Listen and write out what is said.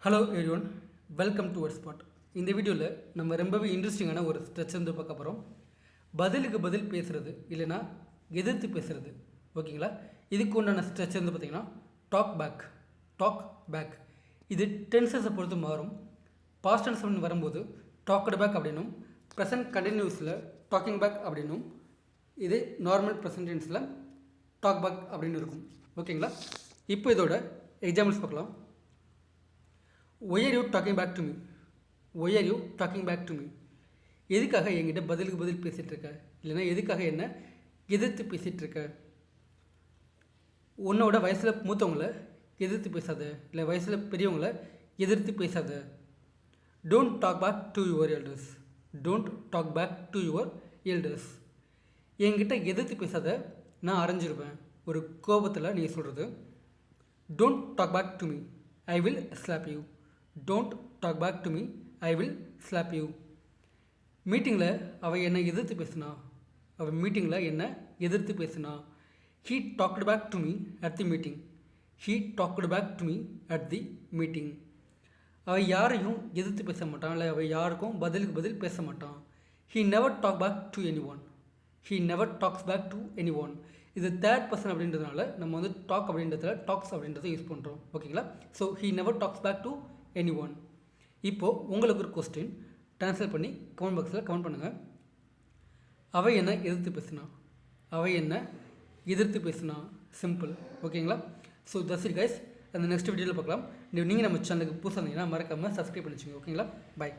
Hello everyone, welcome to our spot. இந்த வீடியோவில் நம்ம ரொம்பவே இன்ட்ரெஸ்டிங்கான ஒரு ஸ்ட்ரெச் வந்து பார்க்க போகிறோம். பதிலுக்கு பதில் பேசுகிறது இல்லைனா எதிர்த்து பேசுகிறது. ஓகேங்களா? இதுக்கு உண்டான ஸ்ட்ரெச் வந்து பார்த்திங்கன்னா டாக் பேக். இது டென்சஸை பொறுத்து மாறும். பாஸ்ட் டென்ஸ் வரும்போது டாக்டு பேக் அப்படின்னும், ப்ரெசன்ட் கண்டினியூஸில் டாக்கிங் பேக் அப்படின்னும், இது நார்மல் ப்ரெசன்ட் டென்ஸில் டாக் பேக் அப்படின்னு இருக்கும். ஓகேங்களா? இப்போ இதோட எக்ஸாம்பிள்ஸ் பார்க்கலாம். Why are you talking back to me? Why are you talking back to me? எதுக்காக என்கிட்ட பதிலுக்கு பதில் பேசிகிட்டு இருக்க, இல்லைனா எதுக்காக என்ன எதிர்த்து பேசிகிட்டு இருக்க? உன்னோட வயசில் மூத்தவங்களை எதிர்த்து பேசாத, இல்லை வயசில் பெரியவங்களை எதிர்த்து பேசாத. Don't talk back to your elders. Don't talk back to your elders. என்கிட்ட எதிர்த்து பேசாத, நான் அரைஞ்சிருவேன். ஒரு கோபத்தில் நீங்கள் சொல்கிறது. Don't talk back to me, I will slap you. Don't talk back to me, I will slap you. மீட்டிங்கில் அவள் என்னை எதிர்த்து பேசினா. மீட்டிங்கில் என்னை எதிர்த்து பேசினா. He talked back to me at the meeting. He talked back to me at the meeting. அவள் யாரையும் எதிர்த்து பேச மாட்டான், இல்லை அவள் யாருக்கும் பதிலுக்கு பதில் பேச மாட்டான். He never talk back to anyone. He never talks back to anyone. இது தேர்ட் பர்சன் அப்படின்றதுனால நம்ம வந்து டாக் அப்படின்றதுல டாக்ஸ் அப்படின்றத யூஸ் பண்ணுறோம். ஓகேங்களா? So he never talks back to anyone. இப்போது உங்களுக்கு ஒரு கொஸ்டின் ட்ரான்ஸ்லேட் பண்ணி கமெண்ட் பாக்ஸில் கமெண்ட் பண்ணுங்கள். அவை என்ன எதிர்த்து பேசினா, அவை என்ன எதிர்த்து பேசினா. சிம்பிள். ஓகேங்களா? So that's it guys. அந்த நெக்ஸ்ட் வீடியோவில் பார்க்கலாம். நீங்கள் நம்ம சேனலுக்கு புதுசாக இருந்தீங்கன்னா மறக்காமல் சப்ஸ்கிரைப் பண்ணிச்சுங்க. ஓகேங்களா? பை.